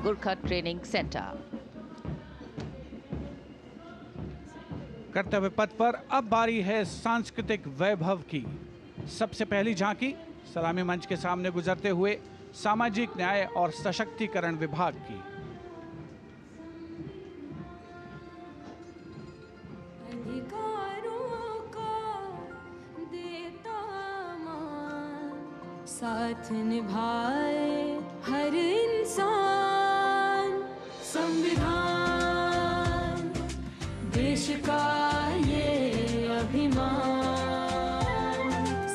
Gurkha Training Center. कर्तव्य पथ पर अब बारी है सांस्कृतिक वैभव की। सबसे पहली झांकी सलामी मंच के सामने गुजरते हुए सामाजिक न्याय और सशक्तिकरण विभाग की। साथ निभाए हर इंसान, संविधान देश का ये अभिमान,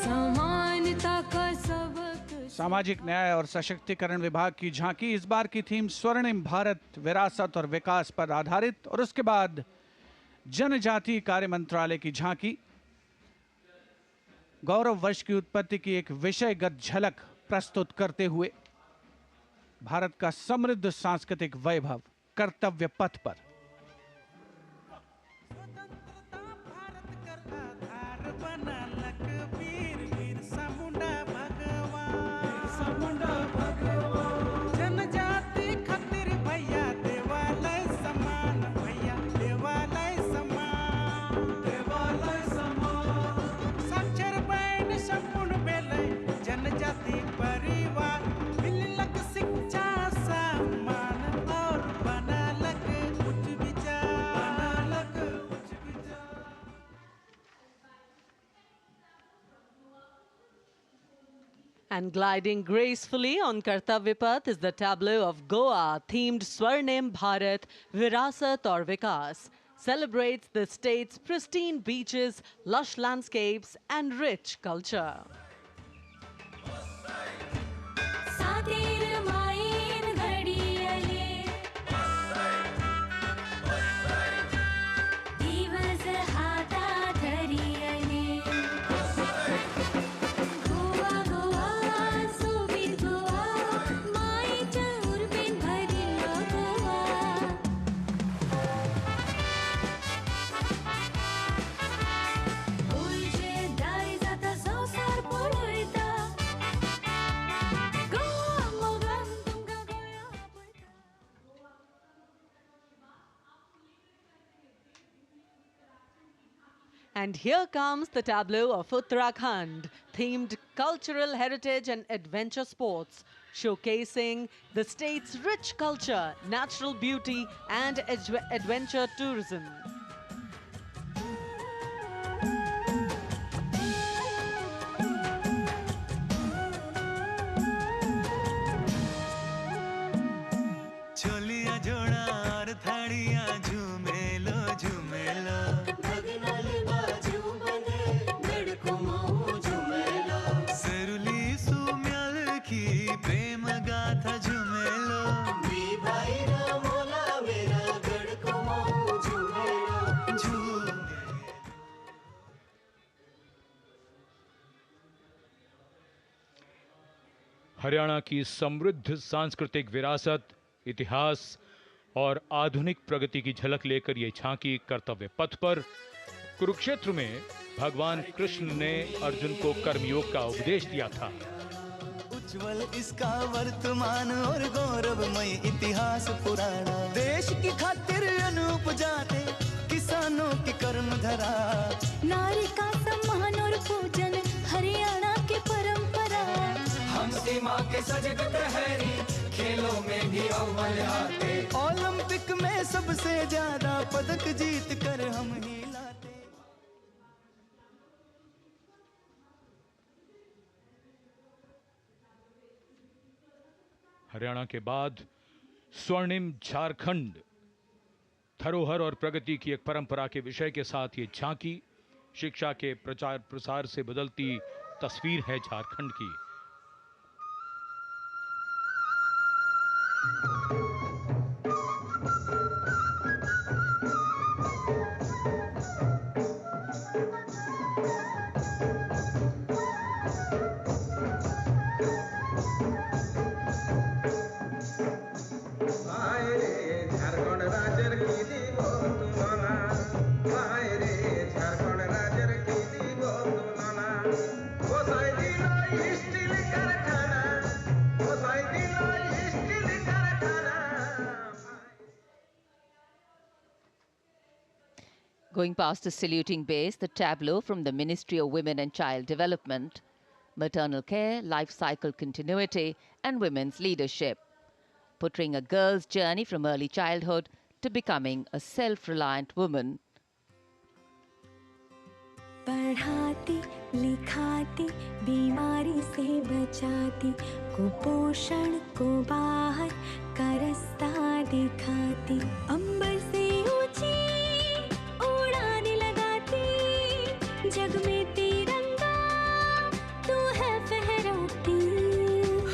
समानता का सबक। सामाजिक न्याय और सशक्तिकरण विभाग की झांकी इस बार की थीम स्वर्णिम भारत, विरासत और विकास पर आधारित, और उसके बाद जनजातीय कार्य मंत्रालय की झांकी गौरव वर्ष की उत्पत्ति की एक विषयगत झलक प्रस्तुत करते हुए भारत का समृद्ध सांस्कृतिक वैभव कर्तव्य पथ पर। And gliding gracefully on Kartavya Path is the tableau of Goa, themed Swarnim Bharat, Virasat aur Vikas. Celebrates the state's pristine beaches, lush landscapes and rich culture. And here comes the tableau of Uttarakhand, themed cultural heritage and adventure sports, showcasing the state's rich culture, natural beauty and adventure tourism. Haryana की समृद्ध सांस्कृतिक विरासत, इतिहास और आधुनिक प्रगति की झलक लेकर ये झांकी कर्तव्य पथ पर कुरुक्षेत्र में भगवान कृष्ण ने अर्जुन को कर्मयोग का उपदेश दिया था। उज्जवल इसका वर्तमान और गौरवमय इतिहास पुराना, देश की खातिर अनूप जाते किसानों की कर्म धरा, नारी का सम्मान और पूजन हरियाणा की परंपरा। हम सीमा के सजग प्रहरी, खेलों में भी अव्वल आते, ओलंपिक में सबसे ज्यादा पदक जीत कर हम ही लाते। हरियाणा के बाद स्वर्णिम झारखंड, धरोहर और प्रगति की एक परंपरा के विषय के साथ ये झांकी शिक्षा के प्रचार प्रसार से बदलती तस्वीर है झारखंड की। Going past the saluting base, the tableau from the Ministry of Women and Child Development, maternal care, life cycle continuity, and women's leadership, portraying a girl's journey from early childhood to becoming a self-reliant woman. पढ़ाती लिखाती बीमारी से बचाती कुपोषण को बाहर का रास्ता दिखाती अंबर से ऊंची उड़ान लगाती जग में तिरंगा तू है फहराती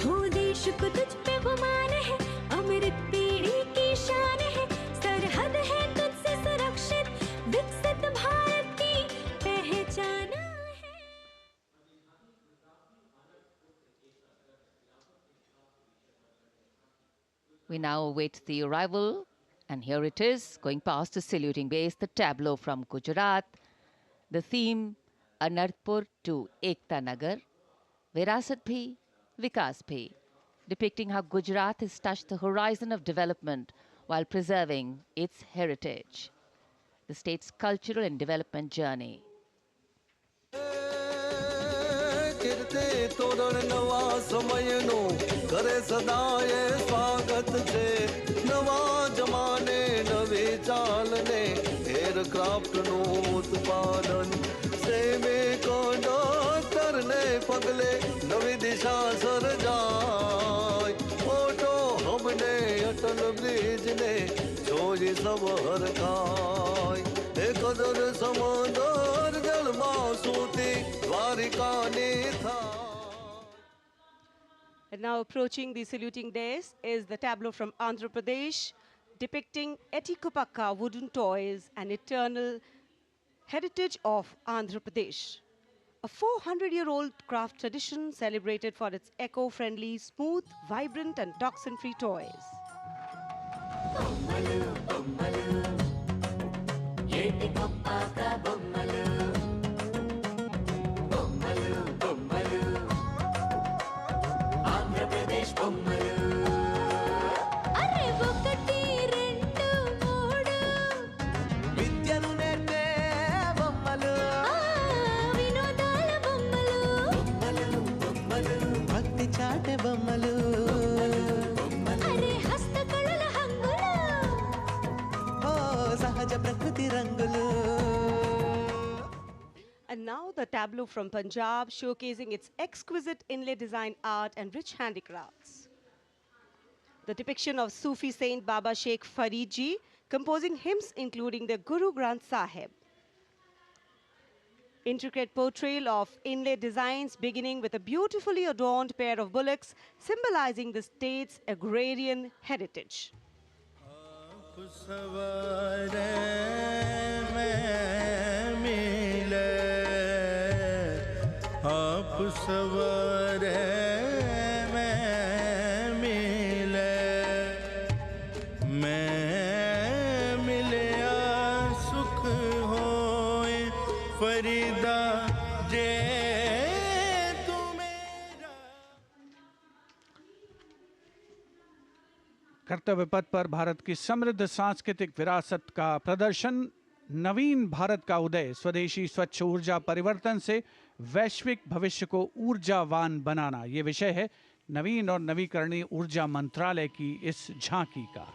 हो देश को तुझ पे गुमान है अमृत पीढ़ी की शान है सरहद है तुझसे सुरक्षित विकसित भारत की पहचान है। We now await the arrival, and here it is, going past the saluting base, the tableau from Gujarat. The theme, Anarpur to Ekta Nagar, Virasat Bhi, Vikas Bhi, depicting how Gujarat has touched the horizon of development while preserving its heritage. The state's cultural and development journey. किरते तोरण नवा समयनो करे सदाए स्वागत छे नवा जमाने नवी चालने aircraft no उत्पादन सेमे conductor ने पगले नवी दिशा सर्जाय ओटो हमने अटल ब्रिज ने जोई सब हरखाय कदर समंदर जल मासूती द्वारिका ने था. And now approaching the saluting dais is the tableau from Andhra Pradesh depicting Etikopaka wooden toys, an eternal heritage of Andhra Pradesh. A 400-year-old craft tradition celebrated for its eco-friendly, smooth, vibrant and toxin-free toys. अरे ఒకటి రెండు మూడు విద్యను నేర్పే బొమ్మలు వినోదాల బొమ్మలు భక్తి చాటే బొమ్మలు అరే హస్తకళల హంగులు ఓ సహజ ప్రకృతి రంగులు. And now the tableau from Punjab showcasing its exquisite inlay design art and rich handicrafts. The depiction of Sufi saint Baba Sheikh Farid Ji composing hymns including the Guru Granth Sahib. Intricate portrayal of inlay designs beginning with a beautifully adorned pair of bullocks symbolizing the state's agrarian heritage. आप सवारे मैं मिले सुख होए फरीदा जे तू मेरा. कर्तव्य पथ पर भारत की समृद्ध सांस्कृतिक विरासत का प्रदर्शन, नवीन भारत का उदय, स्वदेशी स्वच्छ ऊर्जा परिवर्तन से वैश्विक भविष्य को ऊर्जावान बनाना, ये विषय है नवीन और नवीकरणीय ऊर्जा मंत्रालय की इस झांकी का.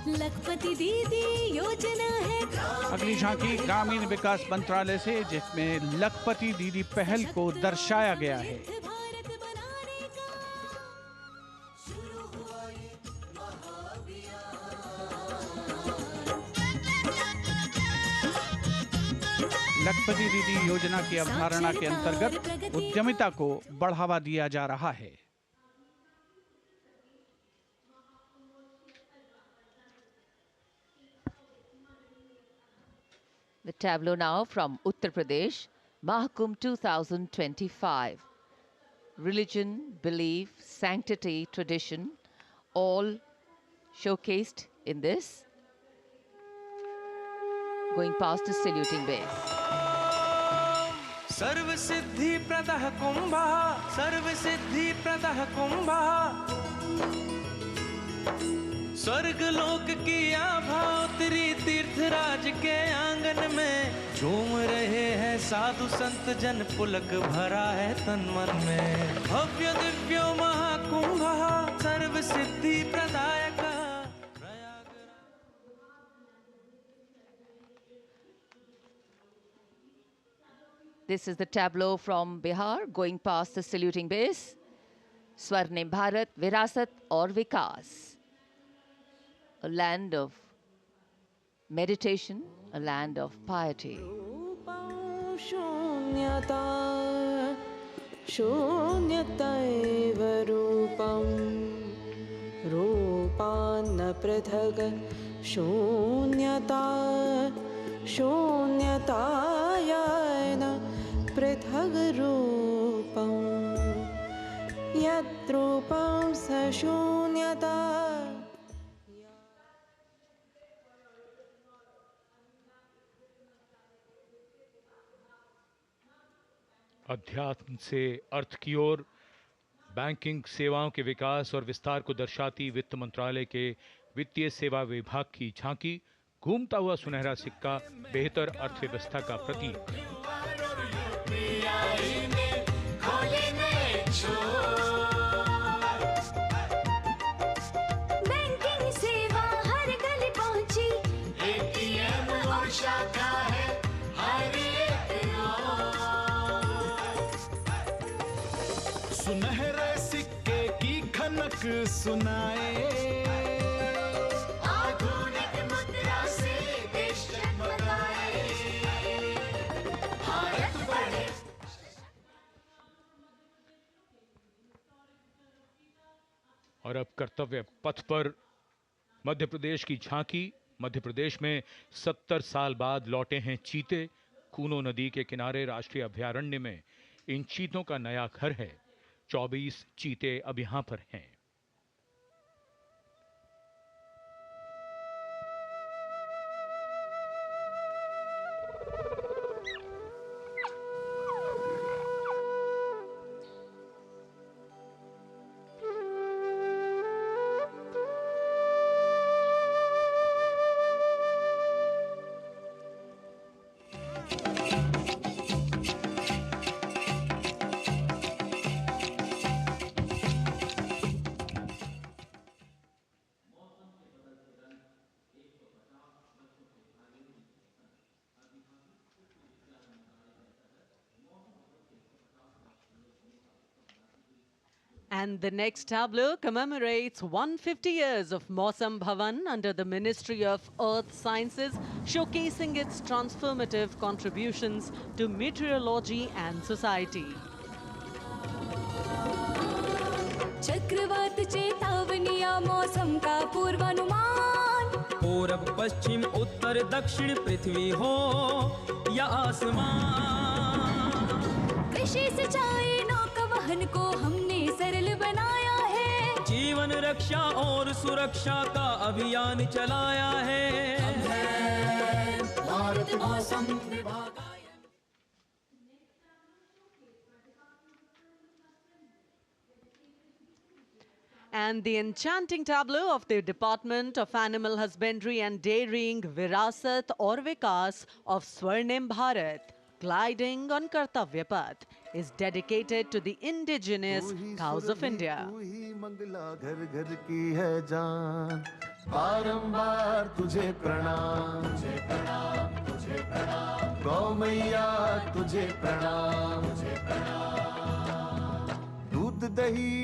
लखपति दीदी योजना है अगली झांकी ग्रामीण विकास मंत्रालय से, जिसमें लखपति दीदी पहल को दर्शाया गया है. भारत बनाने का शुरू हुआ ये लखपति दीदी योजना की अवधारणा के अंतर्गत उद्यमिता को बढ़ावा दिया जा रहा है. The tableau now from Uttar Pradesh, Mahakumbh 2025. Religion, belief, sanctity, tradition, all showcased in this. Going past the saluting base. सर्व सिद्धि प्रदः कुंभः, सर्व सिद्धि प्रदः कुंभः, स्वर्ग लोक की आभा उतरी तीर्थराज के आंगन में, झूम रहे हैं साधु संत जन, पुलक भरा है तन मन में। भव्य दिव्यो महाकुंभः, सर्व सिद्धि प्रदायक। This is the tableau from Bihar going past the saluting base. Swarnim Bharat, Virasat aur Vikas. A land of meditation, a land of piety. शून्यता शून्यतैव रूपं रूपान्न पृथग् शून्यता शून्यतायैन पृथग् रूपं यत् रूपं स शून्यता। अध्यात्म से अर्थ की ओर, बैंकिंग सेवाओं के विकास और विस्तार को दर्शाती वित्त मंत्रालय के वित्तीय सेवा विभाग की झांकी, घूमता हुआ सुनहरा सिक्का बेहतर अर्थव्यवस्था का प्रतीक। बैंकिंग सेवा हर गली पहुंची, एटीएम और शाखा है हर एक ओर। सुनहरे सिक्के की खनक सुनाए, आधुनिक मुद्रा से देश जगमगाए, भारत बढ़े। और अब कर्तव्य पथ पर मध्य प्रदेश की झांकी। मध्य प्रदेश में 70 साल बाद लौटे हैं चीते। कूनो नदी के किनारे राष्ट्रीय अभयारण्य में इन चीतों का नया घर है। 24 चीते अब यहां पर हैं। And the next tableau commemorates 150 years of Mausam Bhavan under the Ministry of Earth Sciences, showcasing its transformative contributions to meteorology and society. चक्रवात चेतावनिया मौसम का पूर्वानुमान, पूरब पश्चिम उत्तर दक्षिण पृथ्वी हो या आसमान, कृषि सिंचाई नौका वहन को हमने सरल बनाया है, जीवन रक्षा और सुरक्षा का अभियान चलाया है। भारत मौसम विभाग। And the enchanting tableau of the Department of Animal Husbandry and Dairying, Virasat aur Vikas of Swarnim Bharat, gliding on Kartavya Path, is dedicated to the indigenous cows of India. तू ही मंगला घर घर की है जान, बारंबार तुझे प्रणाम, तुझे प्रणाम, तुझे प्रणाम, गौ मैया तुझे प्रणाम, तुझे प्रणाम। दूध दही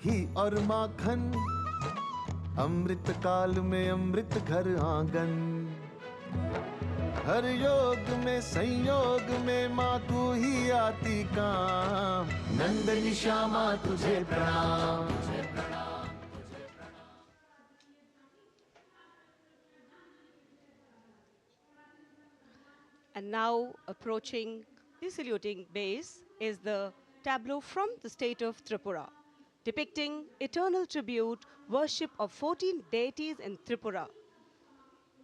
घी और माखन, अमृत काल में अमृत घर आंगन, हर योग में संयोग में माँ तू ही आती काम, नंदनी श्यामा तुझे प्रणाम, तुझे प्रणाम, तुझे प्रणाम। And now approaching the saluting base is the tableau from the state of Tripura, depicting eternal tribute, worship of 14 deities in Tripura,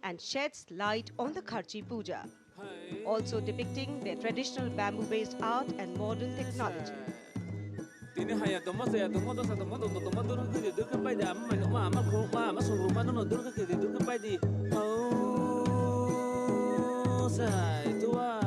and sheds light on the Kharchi Puja, also depicting their traditional bamboo-based art and modern technology. Tini haya tomo saya tomo dosa tomo dono tomo dono kiri durka pai di amma no ma amma kho ma amma suru ma dono durka kiri durka pai di oh sai tuai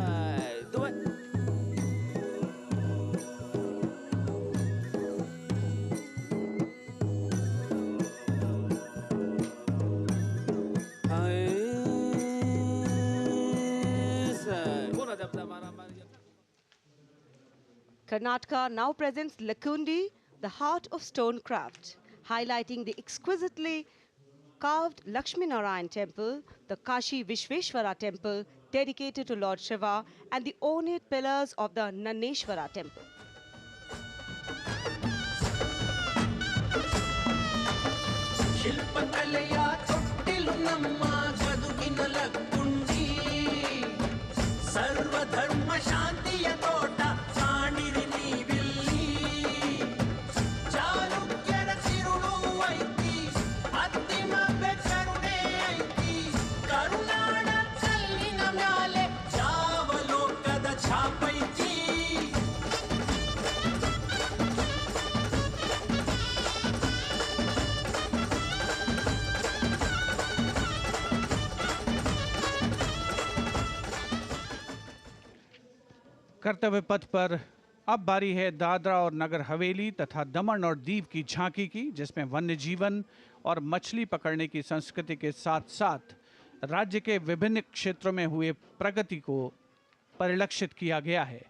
Karnataka now presents Lakundi, the heart of stone craft, highlighting the exquisitely carved Lakshmi Narayan temple, the Kashi Vishveshwara temple dedicated to Lord Shiva, and the ornate pillars of the Naneshwara temple. कर्तव्य पथ पर अब बारी है दादरा और नगर हवेली तथा दमन और दीव की झांकी की, जिसमें वन्य जीवन और मछली पकड़ने की संस्कृति के साथ साथ राज्य के विभिन्न क्षेत्रों में हुए प्रगति को परिलक्षित किया गया है।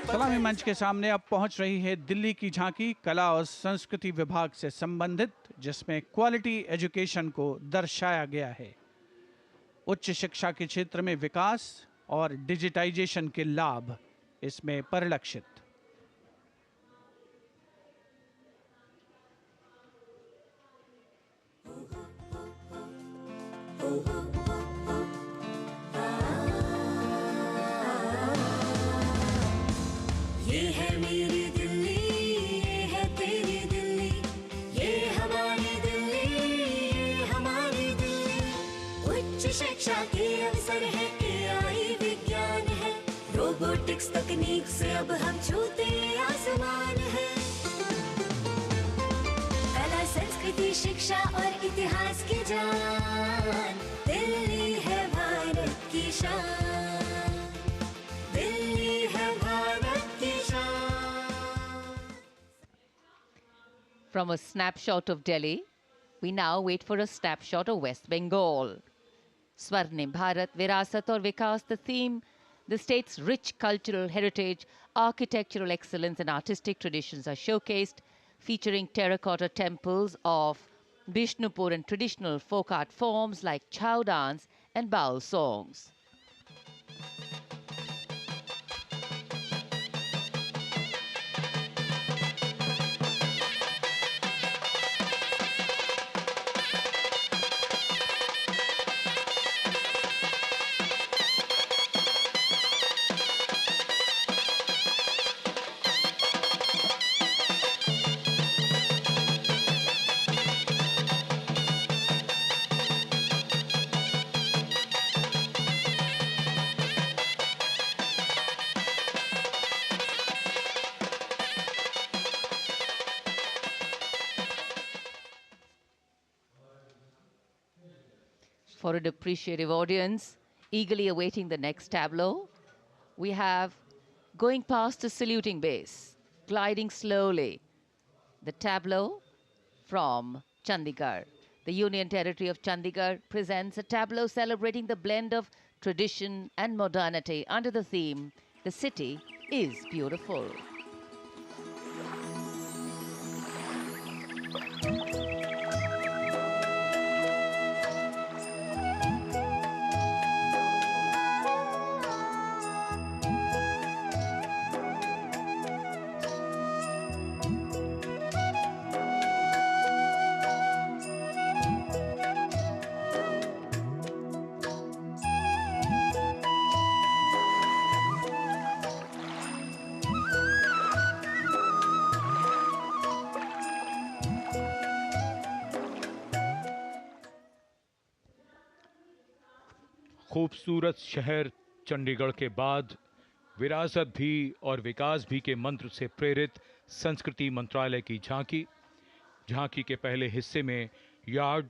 सलामी मंच के सामने अब पहुंच रही है दिल्ली की झांकी कला और संस्कृति विभाग से संबंधित, जिसमें क्वालिटी एजुकेशन को दर्शाया गया है। उच्च शिक्षा के क्षेत्र में विकास और डिजिटाइजेशन के लाभ इसमें परिलक्षित। ये है मेरी दिल्ली, ये है तेरी दिल्ली, ये हमारी दिल्ली, ये हमारी दिल्ली। उच्च शिक्षा के अवसर है, AI विज्ञान है, रोबोटिक्स तकनीक से अब हम छूते आसमान है। कला संस्कृति शिक्षा और इतिहास की जान, दिल्ली है भारत की शान, दिल्ली है भारत की शान। From a snapshot of Delhi, we now wait for a snapshot of West Bengal. Swarnim Bharat, Virasat aur Vikas, the theme, the state's rich cultural heritage, architectural excellence and artistic traditions are showcased, featuring terracotta temples of Bishnupur and traditional folk art forms like chow dance and baul songs. For an appreciative audience, eagerly awaiting the next tableau, we have going past the saluting base, gliding slowly, the tableau from Chandigarh. The Union Territory of Chandigarh presents a tableau celebrating the blend of tradition and modernity under the theme, "The City is Beautiful." खूबसूरत शहर चंडीगढ़ के बाद विरासत भी और विकास भी के मंत्र से प्रेरित संस्कृति मंत्रालय की झांकी के पहले हिस्से में यार्ड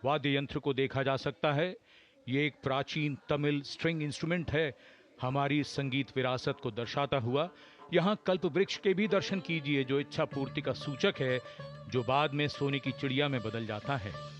वाद्य यंत्र को देखा जा सकता है। ये एक प्राचीन तमिल स्ट्रिंग इंस्ट्रूमेंट है, हमारी संगीत विरासत को दर्शाता हुआ। यहाँ कल्प वृक्ष के भी दर्शन कीजिए, जो इच्छा पूर्ति का सूचक है, जो बाद में सोने की चिड़िया में बदल जाता है।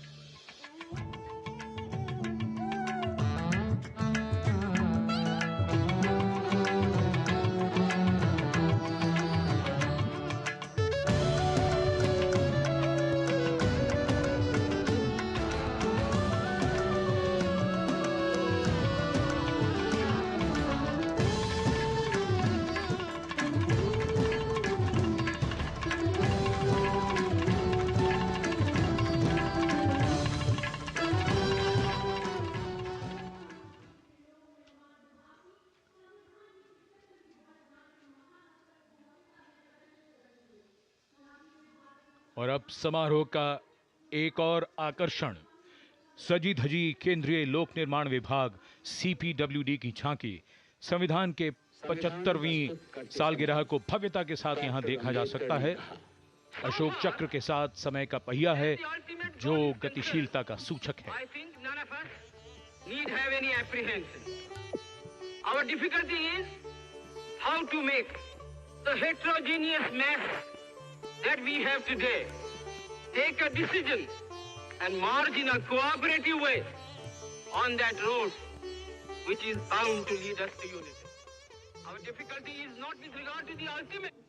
और अब समारोह का एक और आकर्षण, सजी धजी केंद्रीय लोक निर्माण विभाग CPWD की झांकी। संविधान के 75वीं सालगिरह को भव्यता के साथ यहां देखा जा सकता है। अशोक चक्र के साथ समय का पहिया है, जो गतिशीलता का सूचक है। Our difficulty is how to make the heterogeneous mass that we have today take a decision and march in a cooperative way on that road which is bound to lead us to unity. Our difficulty is not with regard to the ultimate.